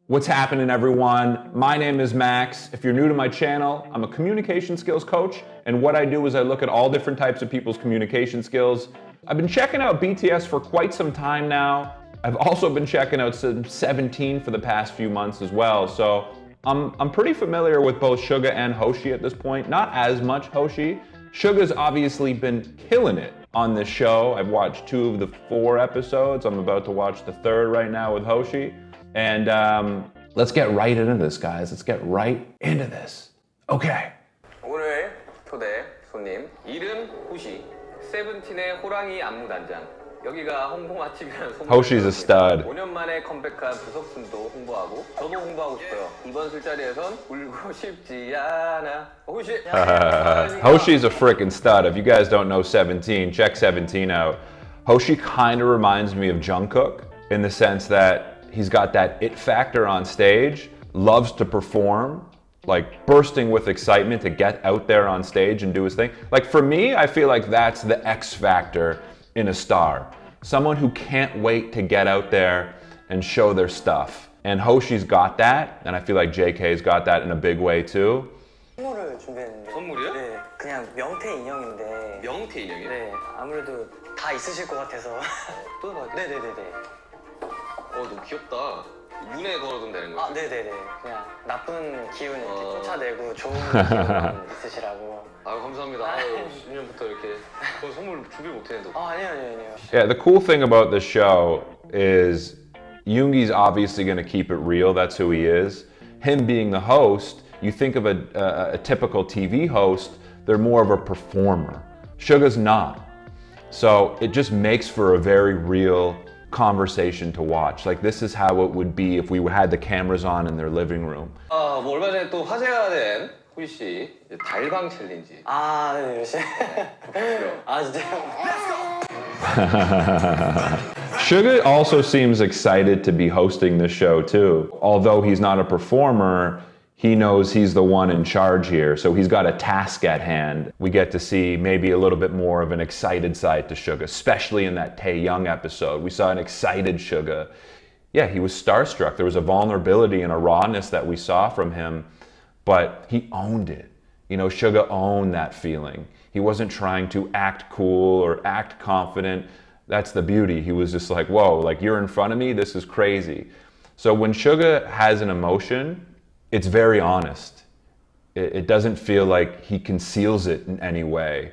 What's happening, everyone? My name is Max. If you're new to my channel, I'm a communication skills coach, and what I do is I look at all different types of people's communication skills. I've been checking out BTS for quite some time now. I've also been checking out 17 for the past few months as well, so I'm pretty familiar with both Suga and Hoshi at this point. Not as much Hoshi. Suga's obviously been killing it on this show. I've watched 2 of the 4 episodes. I'm about to watch the 3rd right now with Hoshi. And let's get right into this, guys. Let's get right into this. Okay. 오늘 초대 손님 이름 호시, 세븐틴의 호랑이 안무단장. 여기가 홍보 맛집이라는 소문. Hoshi's a stud. 5년 만에 컴백한 부석순도 홍보하고 저도 홍보하고 싶어요. 이번 술자리에선 울고 싶지 않아. 호시. Hoshi's a freaking stud. If you guys don't know 17, check 17 out. Hoshi kind of reminds me of Jungkook in the sense that he's got that it factor on stage, loves to perform, like bursting with excitement to get out there on stage and do his thing. Like for me, I feel like that's the X factor in a star. Someone who can't wait to get out there and show their stuff. And Hoshi's got that, and I feel like JK's got that in a big way too. 선물을 준비했는데. 선물이요? 네, 그냥 명태 인형인데. 명태 인형이요? 네, 아무래도 다 있으실 것 같아서. 또 봐야 돼? 네네네네. 너무 귀엽다. 문에 걸어두면 되는 거야? 아, 네네네. 그냥 나쁜 기운 이렇게 쫓아내고 좋은 기운만 있으시라고. 아유 감사합니다. 아유 10년부터 이렇게 선물 준비 못했는데. 아니요. Yeah, the cool thing about this show is Yoongi's obviously going to keep it real. That's who he is. Him being the host, you think of a typical TV host, they're more of a performer. Suga's not. So it just makes for a very real conversation to watch. Like this is how it would be if we had the cameras on in their living room. 뭐 얼마 전에 또 화제가 된 호시 씨 달방 챌린지. 아, 네, 열심히. 아, 진짜요? Suga also seems excited to be hosting this show too. Although he's not a performer, he knows he's the one in charge here, so he's got a task at hand. We get to see maybe a little bit more of an excited side to Suga, especially in that Taeyoung episode. We saw an excited Suga. Yeah, he was starstruck. There was a vulnerability and a rawness that we saw from him, but he owned it. You know, Suga owned that feeling. He wasn't trying to act cool or act confident. That's the beauty. He was just like, whoa, like you're in front of me, this is crazy. So when Suga has an emotion, it's very honest. It doesn't feel like he conceals it in any way.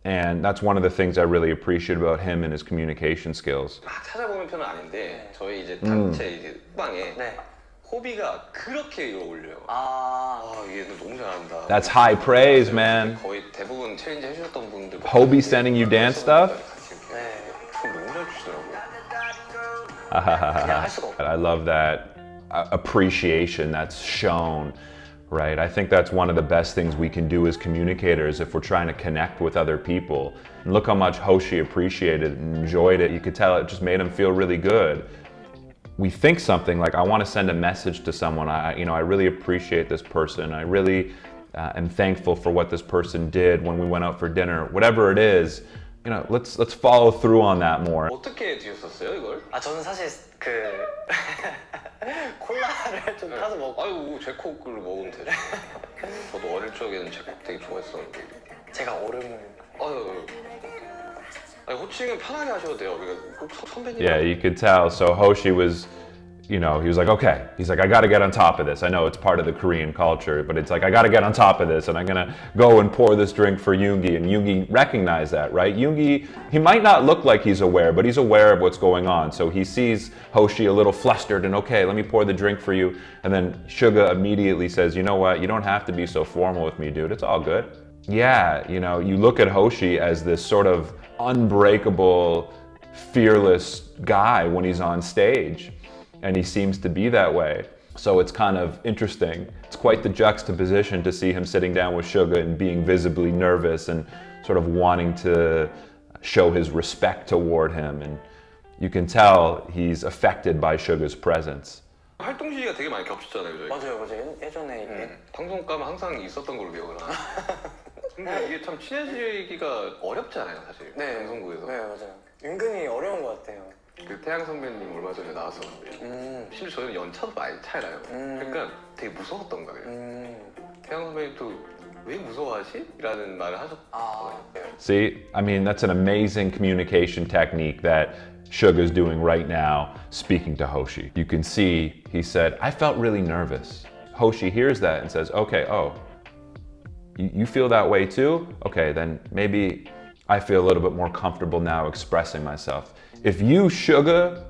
And that's one of the things I really appreciate about him and his communication skills. 막 찾아보는 편은 아닌데 저희 이제 단체 이제 방에 네. 호비가 그렇게 이걸 올려요. 아, 이게 너무 잘한다. That's high praise, man. 거의 대부분 챌린지 해주셨던 분들. Hobie sending you dance stuff? 네. 너무 잘 주시더라고요. 그냥 할 수가 없어. I love that appreciation that's shown, right? I think that's one of the best things we can do as communicators if we're trying to connect with other people. And look how much Hoshi appreciated and enjoyed it. You could tell it just made him feel really good. We think something like, I want to send a message to someone. I really appreciate this person. I really am thankful for what this person did when we went out for dinner. Whatever it is, let's follow through on that more. 어떻게 드셨었어요 이걸? 저는 사실 콜라를 좀 타서 먹고. 아유 제콕을 먹으면 되죠. 저도 어릴 적에는 제콕 되게 좋아했었는데. 제가 얼음을. 호칭은 편하게 하셔도 돼요. 꼭 선배님. Yeah, you could tell. So Hoshi was, he was like, okay. He's like, I got to get on top of this. I know it's part of the Korean culture, but it's like, I got to get on top of this, and I'm gonna go and pour this drink for Yoongi. And Yoongi recognized that, right? Yoongi, he might not look like he's aware, but he's aware of what's going on. So he sees Hoshi a little flustered, and okay, let me pour the drink for you. And then Suga immediately says, you know what? You don't have to be so formal with me, dude. It's all good. Yeah, you look at Hoshi as this sort of unbreakable, fearless guy when he's on stage. And he seems to be that way. So it's kind of interesting. It's quite the juxtaposition to see him sitting down with Suga and being visibly nervous and sort of wanting to show his respect toward him. And you can tell he's affected by Suga's presence. 활동 시기가 되게 많이 겹쳤잖아요, 저희. 맞아요. 예전에 방송 가면 항상 있었던 걸로 기억을 하나. 근데 이게 참 친해지기가 어렵지 않아요, 사실. 네. 방송국에서. 네, 맞아요. 은근히 어려운 것 같아요. 그 태양 선배님 얼마 전에 나왔었는데 심지어 저희는 연차도 많이 차이 나요. 그러니까 되게 무서웠던 거예요. 태양 선배님도 왜 무서워하지? 라는 말을 하셨거든요. See, I mean, that's an amazing communication technique that Suga's doing right now, speaking to Hoshi. You can see, he said, I felt really nervous. Hoshi hears that and says, okay, oh, you feel that way too? Okay, then maybe I feel a little bit more comfortable now expressing myself. If you, Suga,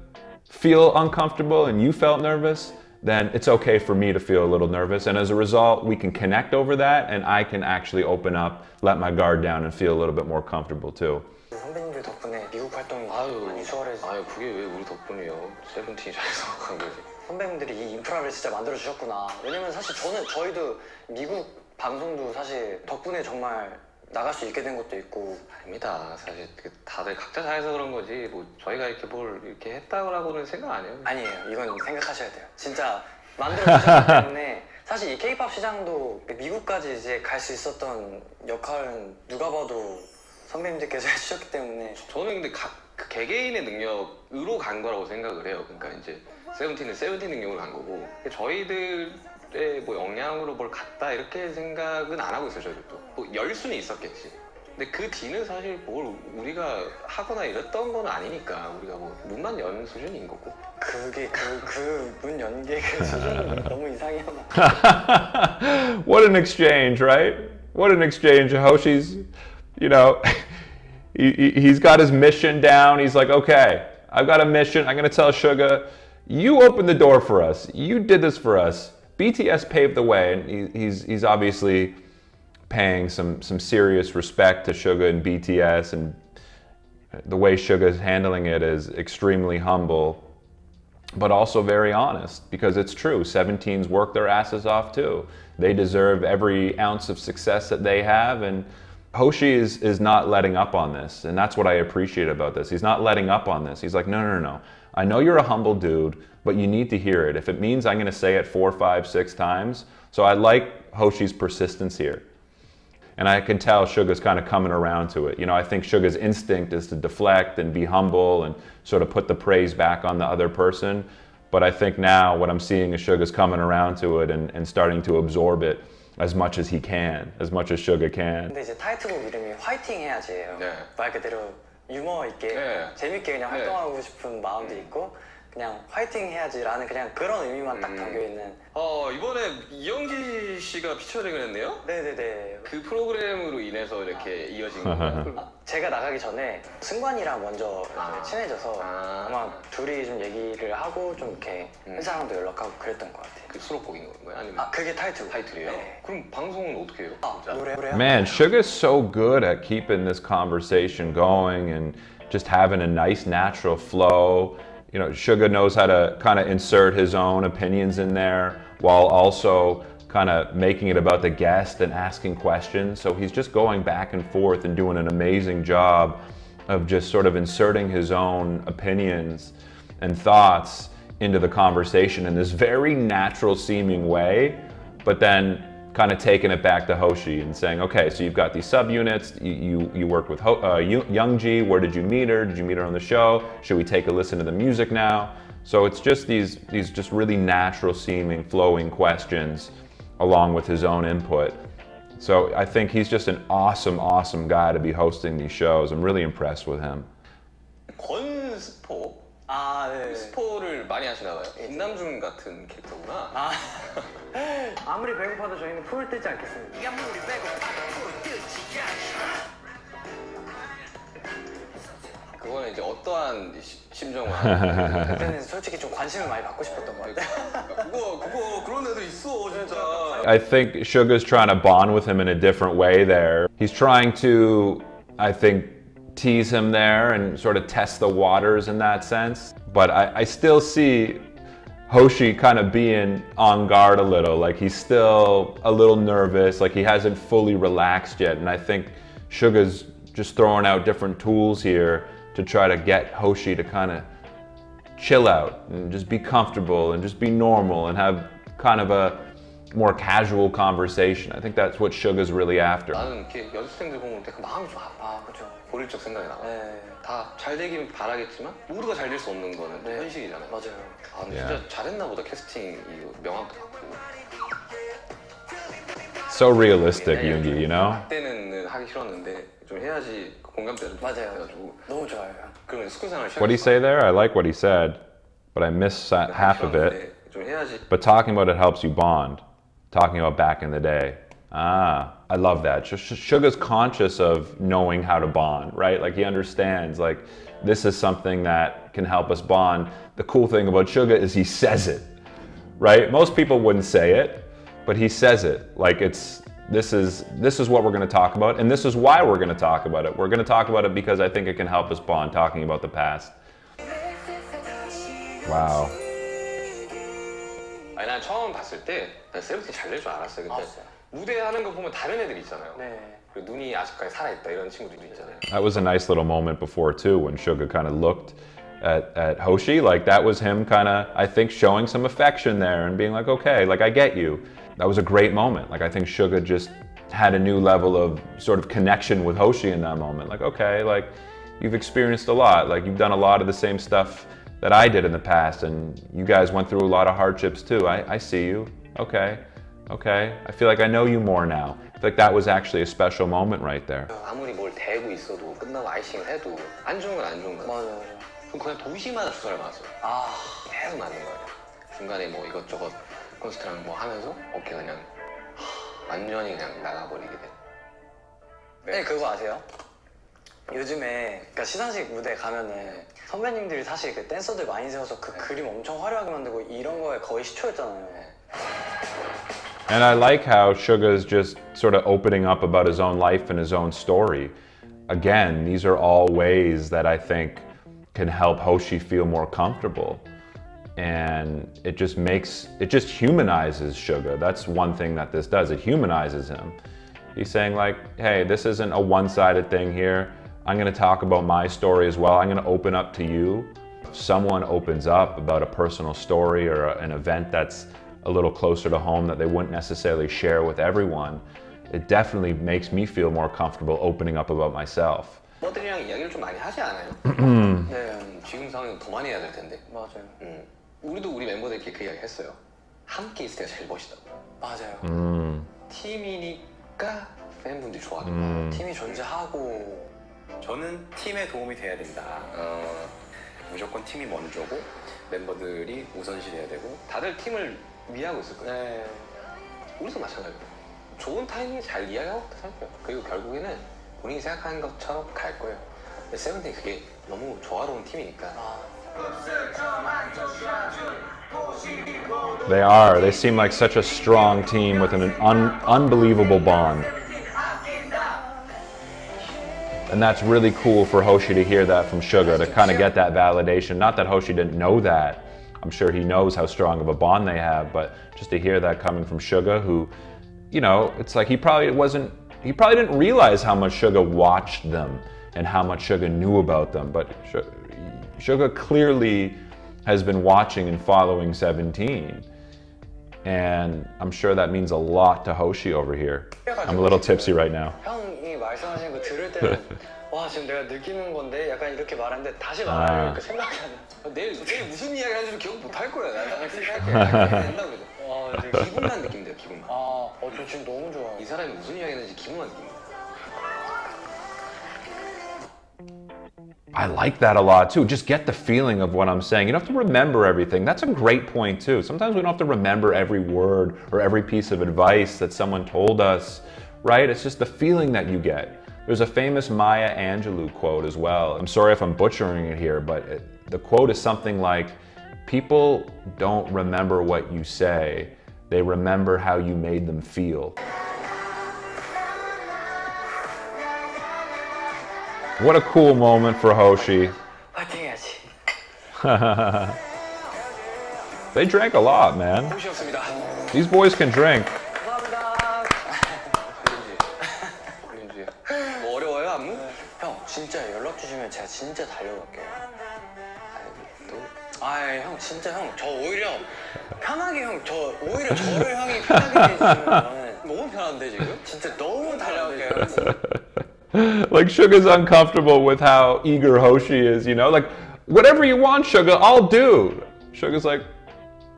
feel uncomfortable and you felt nervous, then it's okay for me to feel a little nervous. And as a result, we can connect over that and I can actually open up, let my guard down and feel a little bit more comfortable too. 선배님들 덕분에 미국 활동이 많이 수월해서. 아유, 그게 왜 우리 덕분이에요. 세븐틴이 잘해서 간 거지. 선배님들이 이 인프라를 진짜 만들어 주셨구나. 왜냐면 사실 저희도 미국 방송도 사실 덕분에 정말 나갈 수 있게 된 것도 있고. 아닙니다. 사실 다들 각자 잘해서 그런 거지 뭐 저희가 이렇게 뭘 이렇게 했다고는 생각 안 해요. 아니에요. 이건 생각하셔야 돼요. 진짜 만들어 주셨기 때문에 사실 이 K-pop 시장도 미국까지 이제 갈 수 있었던 역할은 누가 봐도 선배님들께서 해주셨기 때문에. 저는 근데 그 개개인의 능력으로 간 거라고 생각을 해요. 그러니까 이제 세븐틴은 세븐틴 능력으로 간 거고 저희들의 뭐 역량으로 뭘 갔다 이렇게 생각은 안 하고 있어요. 저희들도 뭐 열 수는 있었겠지. 근데 그 뒤는 사실 뭘 우리가 하거나 이랬던 건 아니니까 우리가 뭐 문만 연 수준인 거고. 그게 그 문 연계 그 수준이 너무 이상해요. What an exchange, right? What an exchange. Hoshi's, you know, he's got his mission down. He's like, okay, I've got a mission. I'm going to tell Suga, you opened the door for us. You did this for us. BTS paved the way. And he's obviously paying some serious respect to Suga and BTS. And the way Suga's handling it is extremely humble, but also very honest, because it's true. 17s work their asses off too. They deserve every ounce of success that they have. And Hoshi is not letting up on this, and that's what I appreciate about this. He's not letting up on this. He's like, no. I know you're a humble dude, but you need to hear it. If it means I'm going to say it 4, 5, 6 times. So I like Hoshi's persistence here. And I can tell Suga's kind of coming around to it. You know, I think Suga's instinct is to deflect and be humble and sort of put the praise back on the other person. But I think now what I'm seeing is Suga's coming around to it and starting to absorb it as much as he can, as much as Suga can. 근데 이제 타이틀곡 이름이 화이팅 해야지예요. 네. 말 그대로 유머 있게 네. 재밌게 그냥 활동하고 싶은 마음도 있고 그냥 화이팅 해야지라는 그냥 그런 의미만 딱 담겨 있는. 이번에 이영지 씨가 피처링을 했네요? 네네네. 그 프로그램으로 인해서 이렇게 이어진 건가요? 제가 나가기 전에 승관이랑 먼저 친해져서 아. 아마 둘이 좀 얘기를 하고 좀 이렇게 회사랑도 연락하고 그랬던 것 같아요. 그 수록곡인 건가요? 아니면 그게 타이틀. 타이틀이에요? 네. 그럼 방송은 어떻게 해요? 진짜? 노래요? Man, Suga's so good at keeping this conversation going and just having a nice natural flow. You know, Suga knows how to kind of insert his own opinions in there while also kind of making it about the guest and asking questions. So he's just going back and forth and doing an amazing job of just sort of inserting his own opinions and thoughts into the conversation in this very natural seeming way, but then kind of taking it back to Hoshi and saying, okay, so you've got these subunits, you work with Youngji, where did you meet her? Did you meet her on the show? Should we take a listen to the music now? So it's just these just really natural seeming, flowing questions along with his own input. So I think he's just an awesome, awesome guy to be hosting these shows. I'm really impressed with him. 권스포? 네. 스포를 많이 하시나 봐요. 김남준 같은 캐릭터구나. 아무리 배고파도 저희는 풀을 뜨지 않겠습니다. 그거는 이제 어떠한 심정을 그때는 솔직히 좀 관심을 많이 받고 싶었던 것 같아요. 그거 그런 애도 있어 진짜. I think Suga's trying to bond with him in a different way there. He's trying to, I think, tease him there and sort of test the waters in that sense. But I still see Hoshi kind of being on guard a little, like he's still a little nervous, like he hasn't fully relaxed yet. And I think Suga's just throwing out different tools here to try to get Hoshi to kind of chill out and just be comfortable and just be normal and have kind of more casual conversation. I think that's what Suga's really after. 나는 이렇게 여학생들 보면 되게 마음이 좀 아파. 아 그죠. 고릴적 생각이 나. 네. 다 잘 되길 바라겠지만 모두가 잘 될 수 없는 거는 네. 현실이잖아요. 맞아요. 아 근데 Yeah. 진짜 잘했나 보다 캐스팅 이거 명함도 받고. So realistic, Yoongi, you know? 그때는 하기 싫었는데 좀 해야지 공감대를 좀 맞아요. 해가지고 너무 좋아요. 그러면 스쿨 생활 What do you say there? I like what he said, but I missed half of it. 좀 해야지. But talking about it helps you bond. Talking about back in the day. Ah, I love that. Suga's conscious of knowing how to bond, right? Like he understands, like this is something that can help us bond. The cool thing about Suga is he says it, right? Most people wouldn't say it, but he says it. Like this is what we're going to talk about, and this is why we're going to talk about it. We're going to talk about it because I think it can help us bond, talking about the past. Wow. 아니 난 처음 봤을 때 세븐틴 잘 될 줄 알았어요. 근데 알았어요. 무대 하는 거 보면 다른 애들 있잖아요. 네. 그리고 눈이 아직까지 살아있다 이런 친구들도 있잖아요. That was a nice little moment before too, when Suga kind of looked at Hoshi. Like that was him kind of, I think, showing some affection there and being like, okay, like I get you. That was a great moment. Like I think Suga just had a new level of sort of connection with Hoshi in that moment. Like, okay, like you've experienced a lot. Like you've done a lot of the same stuff that I did in the past, and you guys went through a lot of hardships too. I see you. Okay. I feel like I know you more now. I feel like that was actually a special moment right there. 아무리 뭘 대고 있어도 끝나고 아이싱을 해도 안 좋은 건 안 좋은 거야. 맞아요. 그럼 그냥 도시마다 주사를 맞았어요. 아 계속 맞는 거예요. 중간에 뭐 이것저것 콘서트랑 뭐 하면서 어깨 그냥 완전히 그냥 나가버리게 돼. 네, 그거 아세요? 요즘에 그러니까 시상식 무대 가면은 선배님들이 사실 그 댄서들 많이 세워서 그 그림 엄청 화려하게 만들고 이런 거에 거의 시초였잖아요. And I like how Suga's just sort of opening up about his own life and his own story. Again, these are all ways that I think can help Hoshi feel more comfortable. And it just humanizes Suga. That's one thing that this does. It humanizes him. He's saying like, hey, this isn't a one-sided thing here. I'm gonna talk about my story as well. I'm gonna open up to you. If someone opens up about a personal story or an event that's a little closer to home that they wouldn't necessarily share with everyone, it definitely makes me feel more comfortable opening up about myself. 멤버들이랑 이야기를 좀 많이 하지 않아요? 네, 지금 상황에서 더 많이 해야 될 텐데. 맞아요. 우리도 우리 멤버들끼리 그 이야기 했어요. 함께 있을 때가 제일 멋있다고. 맞아요. 팀이니까 팬분들이 좋아하는 팀이 존재하고 저는 팀에 도움이 돼야 된다. 무조건 팀이 먼저고 멤버들이 우선시 돼야 되고 다들 팀을 위하고 있을 거예요. 네. 우리도 마찬가지예요. 좋은 타이밍에 잘 이야기하고 살 거예요. 그리고 결국에는 본인이 생각하는 것처럼 갈 거예요. 근데 세븐틴 그게 너무 조화로운 팀이니까. They are. They seem like such a strong team with an unbelievable bond. And that's really cool for Hoshi to hear that from Suga, to kind of get that validation. Not that Hoshi didn't know that. I'm sure he knows how strong of a bond they have, but just to hear that coming from Suga, who, you know, it's like he probably didn't realize how much Suga watched them and how much Suga knew about them. But Suga clearly has been watching and following 17. And I'm sure that means a lot to Hoshi over here. I'm a little tipsy right now. 형이 말씀하신 거 들을 때는 와 지금 내가 느끼는 건데 약간 이렇게 말하는데 다시 말하니까 생각이 안 나. 내일 무슨 이야기 하는지도 기억 못 할 거야. 나는 생각해. 된다고 그래도. 와, 이제 기분만 느끼면 돼요. 기분만. 저 지금 너무 좋아요. 이 사람이 무슨 이야기 하는지 기분만 느끼면 돼요. I like that a lot too. Just get the feeling of what I'm saying. You don't have to remember everything. That's a great point too. Sometimes we don't have to remember every word or every piece of advice that someone told us, right? It's just the feeling that you get. There's a famous Maya Angelou quote as well. I'm sorry if I'm butchering it here, but the quote is something like, people don't remember what you say, they remember how you made them feel. What a cool moment for Hoshi. 파이팅 해야지. They drank a lot, man. 호시였습니다. These boys can drink. 감사합니다. 그런지. 뭐 어려워요 안무? 형 진짜 연락 주시면 제가 진짜 달려갈게요. 또 형 진짜 형 저 오히려 편하게 형, 오히려 저를 형이 편하게 해주면 너무 편한데 지금? 진짜 너무 달라요. Like Suga's uncomfortable with how eager Hoshi is, you know? Like, whatever you want, Suga, I'll do. Suga's like,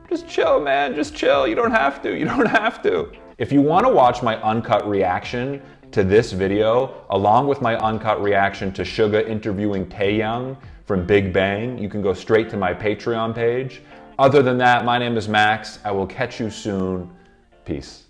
just chill, man, just chill. You don't have to, you don't have to. If you want to watch my uncut reaction to this video, along with my uncut reaction to Suga interviewing Taeyang from Big Bang, you can go straight to my Patreon page. Other than that, my name is Max. I will catch you soon. Peace.